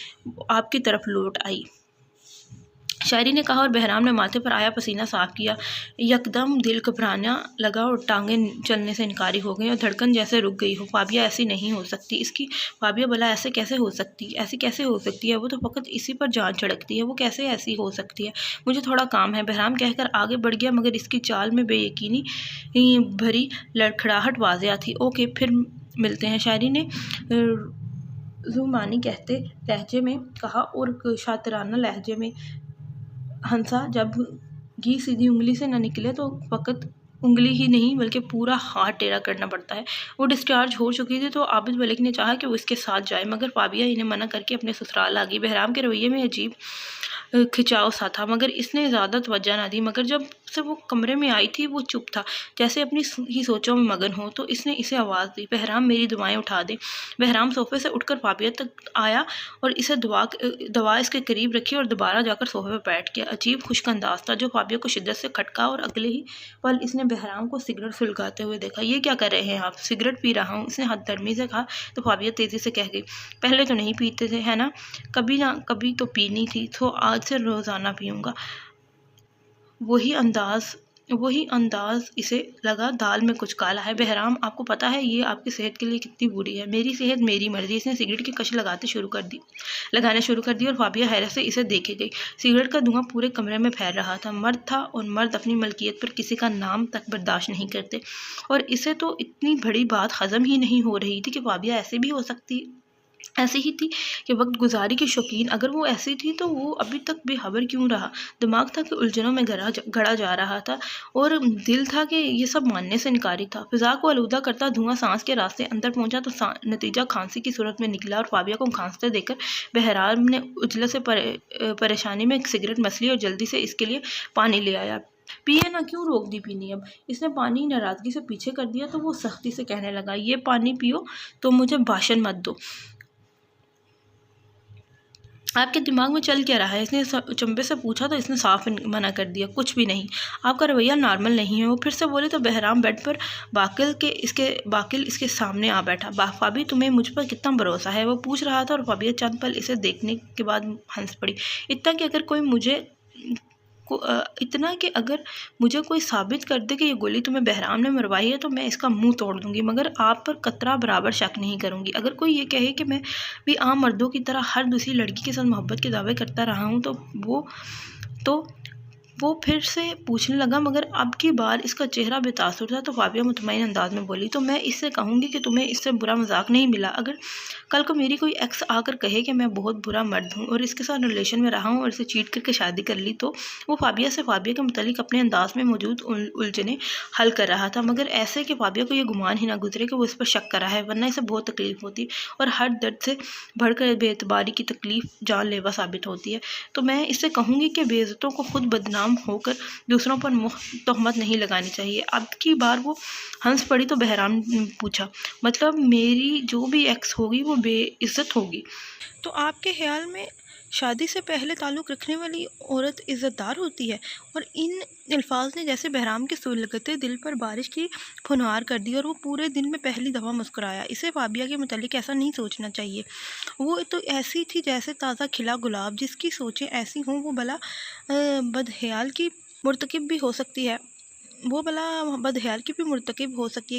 आपकी तरफ लौट आई, शायरी ने कहा और बहराम ने माथे पर आया पसीना साफ किया। यकदम दिल घबराना लगा और टांगें चलने से इनकारी हो गई और धड़कन जैसे रुक गई हो। फाबिया ऐसी नहीं हो सकती, इसकी फाबिया भला ऐसी कैसे हो सकती है? वो तो फ़कत इसी पर जान छिड़कती है, वो कैसे ऐसी हो सकती है? मुझे थोड़ा काम है, बहराम कहकर आगे बढ़ गया मगर इसकी चाल में बेयकीनी भरी लड़खड़ाहट वाज़ेह थी। ओके फिर मिलते हैं, शायरी ने जुमानी कहते लहजे में कहा और शातिराना लहजे में हंसा। जब घी सीधी उंगली से न निकले तो फ़कत उंगली ही नहीं बल्कि पूरा हाथ टेढ़ा करना पड़ता है। वो डिस्चार्ज हो चुकी थी तो आबिद मलिक ने चाहा कि वो इसके साथ जाए मगर फाबिया इन्हें मना करके अपने ससुराल आ गई। बहराम के रवैये में अजीब खिंचाव सा था मगर इसने ज़्यादा तवज्जो ना दी। मगर जब से वो कमरे में आई थी वो चुप था, जैसे अपनी ही सोचों में मगन हो। तो इसने इसे आवाज़ दी, बहराम मेरी दुआएं उठा दे। बहराम सोफे से उठकर फाबिया तक आया और इसे दवा इसके करीब रखी और दोबारा जाकर सोफे पर बैठ गया। अजीब खुश्क अंदाज था जो फाबिया को शिद्दत से खटका और अगले ही पल इसने बहराम को सिगरेट सुलगाते हुए देखा। ये क्या कर रहे हैं आप? सिगरेट पी रहा हूँ, इसने हदधर्मी से कहा। तो फाबिया तेज़ी से कह गई, पहले तो नहीं पीते थे है ना कभी तो पीनी थी, तो आज से रोज़ाना पीऊँगा। वही अंदाज इसे लगा दाल में कुछ काला है। बहराम आपको पता है ये आपकी सेहत के लिए कितनी बुरी है? मेरी सेहत मेरी मर्जी। इसने सिगरेट की कश लगाने शुरू कर दी और फाबिया हैरत से इसे देखे गई। सिगरेट का धुआं पूरे कमरे में फैल रहा था। मर्द था और मर्द अपनी मलकियत पर किसी का नाम तक बर्दाश्त नहीं करते और इसे तो इतनी बड़ी बात हजम ही नहीं हो रही थी कि फाबिया ऐसी ही थी कि वक्त गुजारी की शौकीन। अगर वो ऐसी थी तो वो अभी तक बेखबर क्यों रहा? दिमाग था कि उलझनों में गड़ा जा रहा था और दिल था कि ये सब मानने से इनकारी था। फिजा को आलूदा करता धुआं सांस के रास्ते अंदर पहुंचा तो नतीजा खांसी की सूरत में निकला और फाबिया को खांसते देखकर बहराम ने उजले से परेशानी में एक सिगरेट मसली और जल्दी से इसके लिए पानी ले आया। पिए ना, क्यों रोक दी पीनी। अब इसने पानी नाराज़गी से पीछे कर दिया तो वो सख्ती से कहने लगा, ये पानी पियो तो मुझे भाषण मत दो। आपके दिमाग में चल क्या रहा है? इसने चंपे से पूछा तो इसने साफ मना कर दिया, कुछ भी नहीं, आपका रवैया नॉर्मल नहीं है। वो फिर से बोले तो बहराम बेड पर बाकिल इसके सामने आ बैठा। फाबी, तुम्हें मुझ पर कितना भरोसा है? वो पूछ रहा था और फाबिया चंद पल इसे देखने के बाद हंस पड़ी। इतना कि अगर मुझे कोई साबित कर दे कि ये गोली तुम्हें बहराम ने मरवाई है तो मैं इसका मुंह तोड़ दूंगी, मगर आप पर कतरा बराबर शक नहीं करूंगी। अगर कोई ये कहे कि मैं भी आम मर्दों की तरह हर दूसरी लड़की के साथ मोहब्बत के दावे करता रहा हूँ तो वो फिर से पूछने लगा, मगर अब की बार इसका चेहरा बेतासुर था। तो फाबिया मुतमईन अंदाज में बोली, तो मैं इससे कहूँगी कि तुम्हें इससे बुरा मजाक नहीं मिला। अगर कल को मेरी कोई एक्स आकर कहे कि मैं बहुत बुरा मर्द हूँ और इसके साथ रिलेशन में रहा हूँ और इसे चीट करके शादी कर ली, तो वो फाबिया के मुतालिक अपने अंदाज में मौजूद उलझने हल कर रहा था, मगर ऐसे कि फाबिया को ये गुमान ही ना गुजरे कि वो इस पर शक कर रहा है, वरना इसे बहुत तकलीफ होती और हर दर्द से बढ़कर बेएतबारी की तकलीफ जानलेवा साबित होती है। तो मैं इससे कहूँगी कि बेइज्जतों को खुद बदनाम होकर दूसरों पर तोहमत नहीं लगानी चाहिए। अब की बार वो हंस पड़ी तो बहराम ने पूछा, मतलब मेरी जो भी एक्स होगी वो बेइज्जत होगी? तो आपके ख्याल में शादी से पहले ताल्लुक़ रखने वाली औरत इज़्ज़तदार होती है? और इन अल्फाज ने जैसे बहराम के सुलगते दिल पर बारिश की फुनहार कर दी और वो पूरे दिन में पहली दफ़ा मुस्कुराया। इसे फाबिया के मुतालिक ऐसा नहीं सोचना चाहिए। वो तो ऐसी थी जैसे ताज़ा खिला गुलाब, जिसकी सोचें ऐसी हों वो भला बदख्याल की मुर्तकिब भी हो सकती है।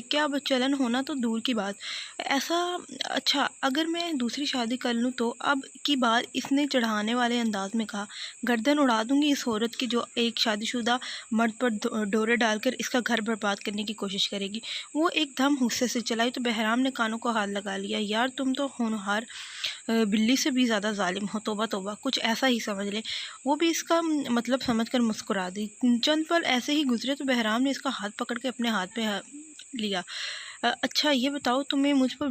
क्या अब चलन होना तो दूर की बात। ऐसा अच्छा, अगर मैं दूसरी शादी कर लूँ तो? अब की बार इसने चढ़ाने वाले अंदाज में कहा, गर्दन उड़ा दूंगी इस औरत की जो एक शादीशुदा मर्द पर डोरे डालकर इसका घर बर्बाद करने की कोशिश करेगी। वो एकदम गुस्से से चलाई तो बहराम ने कानों को हाथ लगा लिया, यार तुम तो होनहार बिल्ली से भी ज़्यादा जालिम हो, तौबा तौबा, कुछ ऐसा ही समझ ले। वो भी इसका मतलब समझकर मुस्कुरा दी। चंद पल ऐसे ही गुजरे तो बहराम ने इसका हाथ पकड़ के अपने हाथ में लिया। अच्छा ये बताओ, तुम्हें मुझ पर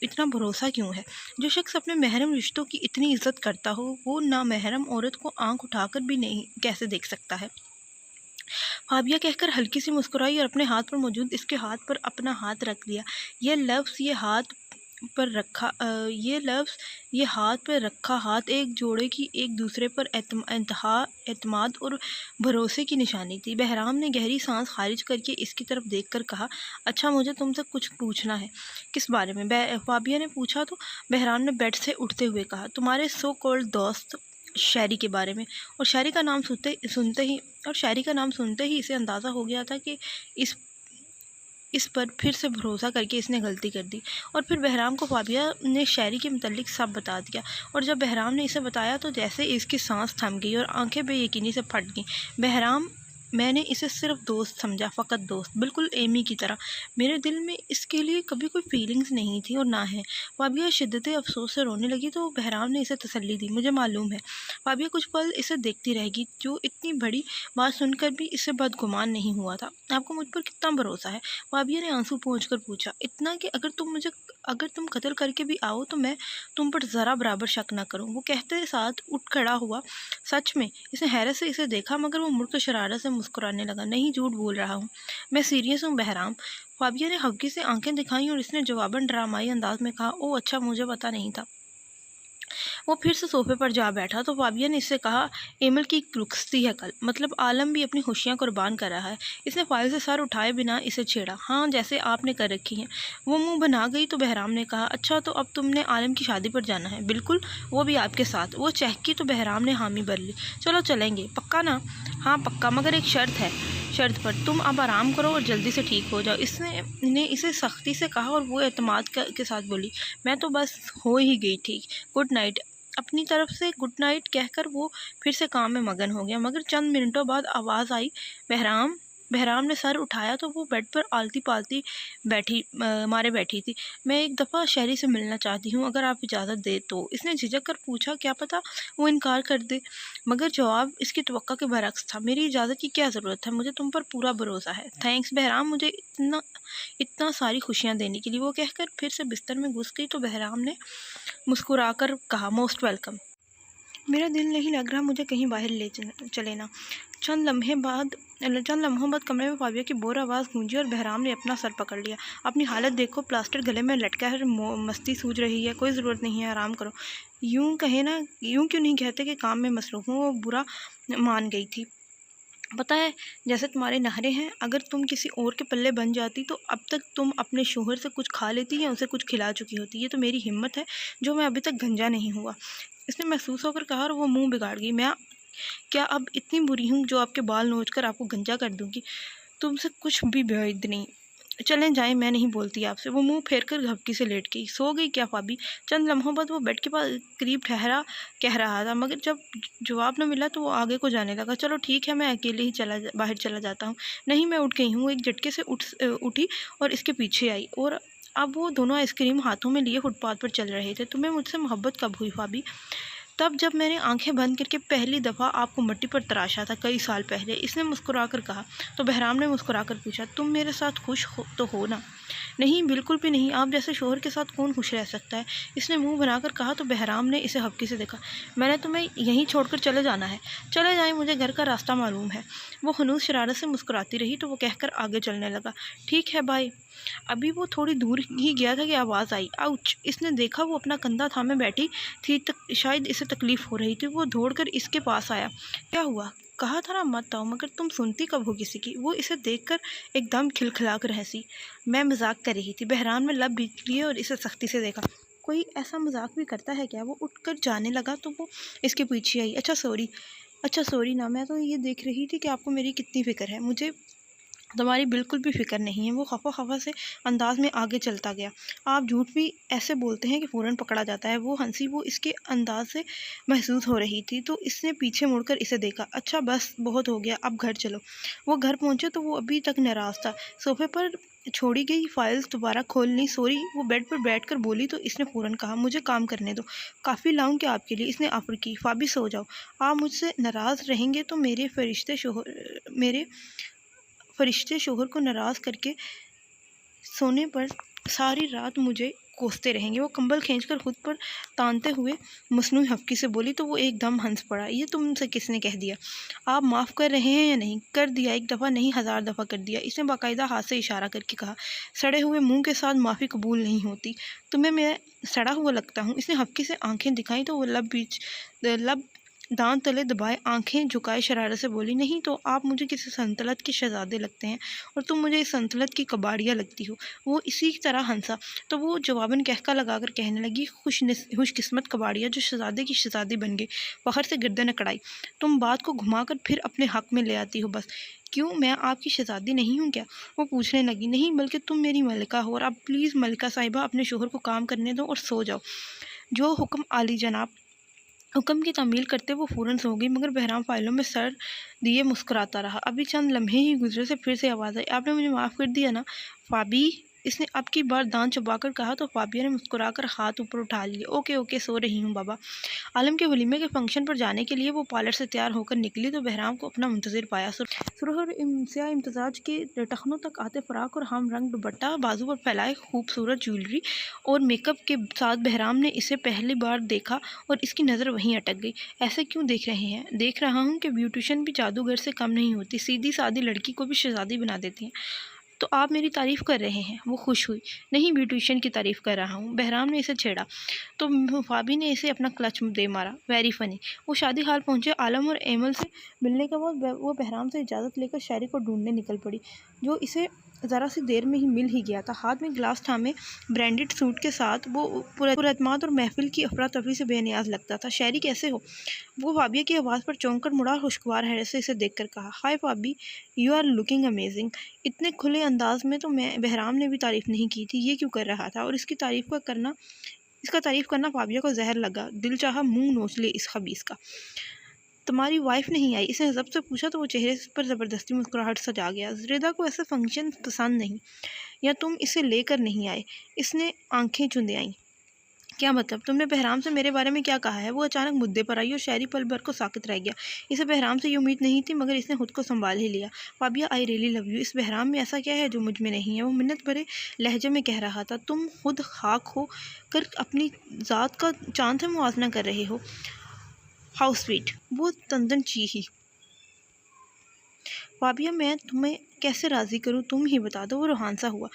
इतना भरोसा क्यों है? जो शख्स अपने महरम रिश्तों की इतनी इज्जत करता हो वो ना महरम औरत को आंख उठाकर भी नहीं कैसे देख सकता है? फाबिया कहकर हल्की सी मुस्कुराई और अपने हाथ पर मौजूद इसके हाथ पर अपना हाथ रख दिया। ये हाथ पर रखा हाथ एक जोड़े की एक दूसरे पर इंतहा एतमाद और भरोसे की निशानी थी। बहराम ने गहरी सांस खारिज करके इसकी तरफ देखकर कहा, अच्छा मुझे तुमसे कुछ पूछना है। किस बारे में? फाबिया ने पूछा तो बहराम ने बेड से उठते हुए कहा, तुम्हारे सो कॉल्ड दोस्त शैरी के बारे में। और शैरी का नाम सुनते ही इसे अंदाज़ा हो गया था कि इस पर फिर से भरोसा करके इसने गलती कर दी। और फिर बहराम को फाबिया ने शैरी के मुतालिक सब बता दिया। और जब बहराम ने इसे बताया तो जैसे इसकी सांस थम गई और आंखें बेयकीनी से फट गईं। बहराम, मैंने इसे सिर्फ दोस्त समझा, फ़कत दोस्त, बिल्कुल एमी की तरह। मेरे दिल में इसके लिए कभी कोई फीलिंग्स नहीं थी और ना है। फाबिया शिद्दत अफसोस से रोने लगी तो बहराम ने इसे तसल्ली दी, मुझे मालूम है। फाबिया कुछ पल इसे देखती रहेगी, जो इतनी बड़ी बात सुनकर भी इसे बदगुमान नहीं हुआ था। आपको मुझ पर कितना भरोसा है? फाबिया ने आंसू पोंछकर पूछा, इतना कि अगर तुम कत्ल करके भी आओ तो मैं तुम पर ज़रा बराबर शक ना करूं। वो कहते साथ उठ खड़ा हुआ। सच में? इसने हैरत से इसे देखा, मगर वो मुड़कर शरारत से मुस्कुराने लगा। नहीं, झूठ बोल रहा हूँ, मैं सीरियस हूँ बहराम। फाबिया ने हल्की से आंखें दिखाई और इसने जवाबन ड्रामाई अंदाज में कहा, ओह अच्छा, मुझे पता नहीं था। वो फिर से सोफे पर जा बैठा तो फाबिया ने इससे कहा, एमल की रुखसती है कल, मतलब आलम भी अपनी खुशियाँ कुर्बान कर रहा है। इसने फाइल से सर उठाए बिना इसे छेड़ा। हाँ, जैसे आपने कर रखी हैं। वो मुंह बना गई तो बहराम ने कहा, अच्छा तो अब तुमने आलम की शादी पर जाना है? बिल्कुल, वो भी आपके साथ। वो चहकी तो बहराम ने हामी भर ली। चलो चलेंगे, पक्का ना? हाँ पक्का, मगर एक शर्त पर। तुम अब आराम करो और जल्दी से ठीक हो जाओ। इसने इसे सख्ती से कहा और वो एतमाद के साथ बोली, मैं तो बस हो ही गई ठीक, गुड नाइट। अपनी तरफ से गुड नाइट कहकर वो फिर से काम में मगन हो गया, मगर चंद मिनटों बाद आवाज़ आई, बहराम ने सर उठाया तो वो बेड पर आलती पालती बैठी थी। मैं एक दफ़ा शहरी से मिलना चाहती हूँ, अगर आप इजाज़त दे तो। इसने झिझक कर पूछा, क्या पता वो इनकार कर दे, मगर जवाब इसकी तवक्का के बरक्स था। मेरी इजाज़त की क्या ज़रूरत है, मुझे तुम पर पूरा भरोसा है। थैंक्स बहराम, मुझे इतना सारी खुशियाँ देने के लिए। वो कहकर फिर से बिस्तर में घुस गई तो बहराम ने मुस्कुराकर कहा, मोस्ट वेलकम। मेरा दिल नहीं लग रहा, मुझे कहीं बाहर ले चले ना। चंद लम्हों बाद कमरे में फाबिया की बोर आवाज़ गूंजी और बहराम ने अपना सर पकड़ लिया। अपनी हालत देखो, प्लास्टर गले में लटका है, मस्ती सूझ रही है, कोई ज़रूरत नहीं है, आराम करो। यूं कहे ना, यूं क्यों नहीं कहते कि काम में मसरूफ़ हूँ। वो बुरा मान गई थी। पता है, जैसे तुम्हारे नखरे हैं, अगर तुम किसी और के पल्ले बन जाती तो अब तक तुम अपने शोहर से कुछ खा लेती या उसे कुछ खिला चुकी होती। ये तो मेरी हिम्मत है जो मैं अभी तक गंजा नहीं हुआ। इसने महसूस होकर कहा और वो मुंह बिगाड़ गई। मैं क्या अब इतनी बुरी हूँ जो आपके बाल नोचकर आपको गंजा कर दूंगी? तुमसे कुछ भी भेद नहीं। चलें जाएं, मैं नहीं बोलती आपसे। वो मुंह फेर कर घबकी से लेट गई। सो गई क्या फाबी? चंद लम्हों बाद वो बेड के पास करीब ठहरा कह रहा था, मगर जब जवाब न मिला तो वो आगे को जाने लगा। चलो ठीक है, मैं अकेले ही बाहर चला जाता हूँ। नहीं, मैं उठ गई हूँ। एक झटके से उठी और इसके पीछे आई, और अब वो दोनों आइसक्रीम हाथों में लिए फुटपाथ पर चल रहे थे। तुम्हें मुझसे मोहब्बत कब हुई फाबी? तब जब मैंने आंखें बंद करके पहली दफ़ा आपको मट्टी पर तराशा था, कई साल पहले, इसने मुस्कुराकर कहा। तो बहराम ने मुस्कुराकर पूछा, तुम मेरे साथ खुश तो हो ना? नहीं, बिल्कुल भी नहीं। आप जैसे शोहर के साथ कौन खुश रह सकता है? इसने मुंह बनाकर कहा। तो बहराम ने इसे हल्के से देखा। मैंने तुम्हें यहीं छोड़कर चले जाना है। चले जाएं, मुझे घर का रास्ता मालूम है। वो हनूस शरारत से मुस्कुराती रही तो वो कहकर आगे चलने लगा। ठीक है बाय। अभी वो थोड़ी दूर ही गया था कि आवाज़ आई, आउच। इसने देखा वो अपना कंधा थामे बैठी थी, शायद इसे तकलीफ़ हो रही थी। वो दौड़कर इसके पास आया। क्या हुआ? कहा था ना मत आओ, मगर तुम सुनती कब हो किसी की? वो इसे देखकर एकदम खिलखिलाकर हंसी। मैं मजाक कर रही थी। बहराम में लब बीच लिए और इसे सख्ती से देखा। कोई ऐसा मजाक भी करता है क्या? वो उठकर जाने लगा तो वो इसके पीछे आई। अच्छा सॉरी ना, मैं तो ये देख रही थी कि आपको मेरी कितनी फ़िक्र है। मुझे तुम्हारी बिल्कुल भी फ़िक्र नहीं है। वो खफा से अंदाज में आगे चलता गया। आप झूठ भी ऐसे बोलते हैं कि फ़ौरन पकड़ा जाता है। वो हंसी वो इसके अंदाज से महसूस हो रही थी तो इसने पीछे मुड़कर इसे देखा। अच्छा बस बहुत हो गया, अब घर चलो। वो घर पहुंचे तो वो अभी तक नाराज़ था। सोफे पर छोड़ी गई फाइल्स दोबारा खोलनी। सॉरी, वो बेड पर बैठकर बोली तो इसने फ़ौरन कहा, मुझे काम करने दो। काफ़ी लाऊं क्या आपके लिए? इसने ऑफ़र की। फाबी सो जाओ। आप मुझसे नाराज़ रहेंगे तो मेरे फरिश्ते शोहर को नाराज़ करके सोने पर सारी रात मुझे कोसते रहेंगे। वो कंबल खींचकर खुद पर तानते हुए मसनूई हफ्की से बोली तो वो एकदम हंस पड़ा। ये तुमसे किसने कह दिया? आप माफ़ कर रहे हैं या नहीं? कर दिया, एक दफ़ा नहीं 1000 दफ़ा कर दिया। इसने बाकायदा हाथ से इशारा करके कहा। सड़े हुए मुंह के साथ माफ़ी कबूल नहीं होती। तुम्हें मैं सड़ा हुआ लगता हूँ? इसने हफ्की से आंखें दिखाई तो वो लब दांत तले दबाए आंखें झुकाए शरारत से बोली, नहीं तो आप मुझे किसी सल्तनत के शहजादे लगते हैं और तुम मुझे इस सल्तनत की कबाड़ियाँ लगती हो। वो इसी तरह हंसा तो वो जवाबन कहका लगाकर कहने लगी, खुशकिस्मत कबाड़ियाँ जो शहजादे की शहजादी बन गई। बाहर से गर्दन अकड़ाई। तुम बात को घुमाकर फिर अपने हक में ले आती हो बस। क्यों, मैं आपकी शहजादी नहीं हूँ क्या? वो पूछने लगी। नहीं, बल्कि तुम मेरी मलिका हो। और अब प्लीज़ मलिका साहिबा, अपने शोहर को काम करने दो और सो जाओ। जो हुक्म आली जनाब। हुक्म की तामील करते वो फ़ौरन सो गई, मगर बहराम फाइलों में सर दिए मुस्कुराता रहा। अभी चंद लम्हे ही गुजरे से फिर से आवाज़ आई, आपने मुझे माफ़ कर दिया ना फाबी? इसने अब की बार दांत चबाकर कहा तो फाबिया ने मुस्कुराकर हाथ ऊपर उठा लिए। ओके ओके, सो रही हूँ बाबा। आलम के वलीमे के फंक्शन पर जाने के लिए वो पार्लर से तैयार होकर निकली तो बहराम को अपना मुंतज़िर पाया। सुरख और स्याह इम्तजाज के टखनों तक आते फ़राक और हम रंग दुपट्टा, बाजू पर फैलाए खूबसूरत ज्वेलरी और मेकअप के साथ बहराम ने इसे पहली बार देखा और इसकी नज़र वहीं अटक गई। ऐसे क्यों देख रहे हैं? देख रहा हूँ कि ब्यूटिशन भी जादूगर से कम नहीं होती, सीधी सादी लड़की को भी शहजादी बना देती हैं। तो आप मेरी तारीफ़ कर रहे हैं? वो खुश हुई। नहीं, ब्यूटिशियन की तारीफ़ कर रहा हूँ। बहराम ने इसे छेड़ा तो फाबी ने इसे अपना क्लच दे मारा। Very funny. वो शादी हाल पहुँचे। आलम और एमल से मिलने के बाद वो बहराम से इजाज़त लेकर शायरी को ढूंढने निकल पड़ी, जो इसे ज़रा सी देर में ही मिल ही गया था। हाथ में गिलास थामे ब्रांडेड सूट के साथ वो पुरअतमाद और महफिल की अफरा तफरी से बेनियाज लगता था। शायरी कैसे हो? वो फाबिया की आवाज़ पर चौंक कर मुड़ा। खुशगवार हैरत से इसे देखकर कहा, हाय फाबी, यू आर लुकिंग अमेजिंग। इतने खुले अंदाज में तो मैं बहराम ने भी तारीफ़ नहीं की थी। ये क्यों कर रहा था? और इसका तारीफ़ करना फाबिया को जहर लगा। दिल चाहा मुंह नोच ले इस खबीस का। तुम्हारी वाइफ नहीं आई? इसने जब से पूछा तो वो चेहरे पर ज़बरदस्ती मुस्कुराहट सजा गया। ज़ुरैदा को ऐसे फंक्शन पसंद नहीं, या तुम इसे लेकर नहीं आए? इसने आंखें चुंदे आईं। क्या मतलब? तुमने बहराम से मेरे बारे में क्या कहा है? वो अचानक मुद्दे पर आई और शायरी पल भर को साकित रह गया। इसे बहराम से ये उम्मीद नहीं थी, मगर इसने खुद को संभाल ही लिया। Fabia, I really love you. इस बहराम में ऐसा क्या है जो मुझ में नहीं है? वो मिन्नत भरे लहजे में कह रहा था। तुम खुद खाक हो कर अपनी ज़ात का चांद से मुआवजा कर रहे हो। How sweet. वो तंदन चीही। फाबिया, मैं तुम्हें कैसे राज़ी करूँ, तुम ही बता दो। वो रूहान सा हुआ।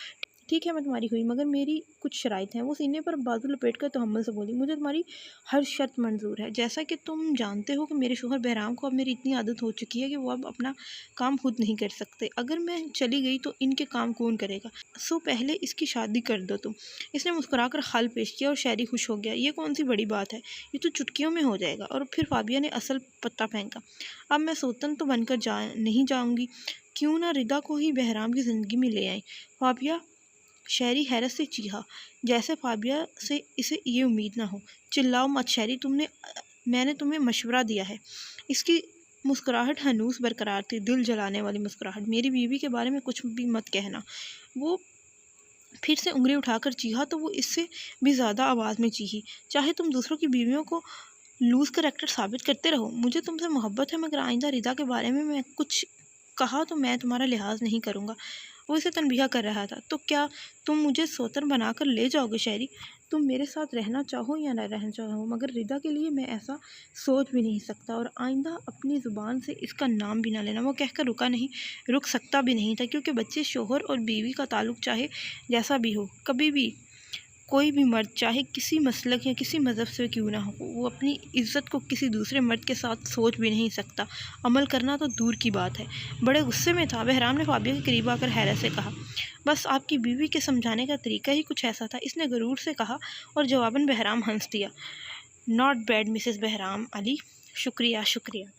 ठीक है, मैं तुम्हारी हुई, मगर मेरी कुछ शराइत हैं। वो सीने पर बाजू लपेट कर तहम्मुल से बोली, मुझे तुम्हारी हर शर्त मंजूर है। जैसा कि तुम जानते हो कि मेरे शोहर बहराम को अब मेरी इतनी आदत हो चुकी है कि वो अब अपना काम खुद नहीं कर सकते। अगर मैं चली गई तो इनके काम कौन करेगा? सो पहले इसकी शादी कर दो तुम। इसने मुस्कुराकर हल पेश किया और शायरी खुश हो गया। ये कौन सी बड़ी बात है, ये तो चुटकियों में हो जाएगा। और फिर फाबिया ने असल पत्ता फेंका, अब मैं सोतन तो बनकर नहीं जाऊँगी, क्यों ना रिदा को ही बहराम की ज़िंदगी में ले आए। फाबिया, शहरी हैरत से चीहा, जैसे फाबिया से इसे ये उम्मीद ना हो। चिल्लाओ मत शहरी, मैंने तुम्हें मशवरा दिया है। इसकी मुस्कुराहट हनूस बरकरार थी, दिल जलाने वाली मुस्कुराहट। मेरी बीवी के बारे में कुछ भी मत कहना। वो फिर से उंगली उठाकर चीहा तो वो इससे भी ज़्यादा आवाज़ में चीही, चाहे तुम दूसरों की बीवियों को लूज़ करैक्टर साबित करते रहो, मुझे तुमसे मोहब्बत है, मगर आइंदा रिदा के बारे में मैं कुछ कहा तो मैं तुम्हारा लिहाज नहीं करूँगा। वो इसे तनबीह कर रहा था। तो क्या तुम मुझे सोतन बनाकर ले जाओगे शहरी? तुम मेरे साथ रहना चाहो या न रहना चाहो, मगर रिदा के लिए मैं ऐसा सोच भी नहीं सकता, और आइंदा अपनी ज़ुबान से इसका नाम भी ना लेना। वो कहकर रुक सकता भी नहीं था, क्योंकि बच्चे, शोहर और बीवी का ताल्लुक चाहे जैसा भी हो, कभी भी कोई भी मर्द, चाहे किसी मसलक या किसी मज़हब से क्यों ना हो, वो अपनी इज़्ज़त को किसी दूसरे मर्द के साथ सोच भी नहीं सकता। अमल करना तो दूर की बात है। बड़े गुस्से में था बहराम ने फाबिया के करीब आकर हैरत से कहा, बस आपकी बीवी के समझाने का तरीका ही कुछ ऐसा था, इसने गरूर से कहा, और जवाबन बहराम हंस दिया। Not bad Mrs Bahram Ali, शुक्रिया शुक्रिया।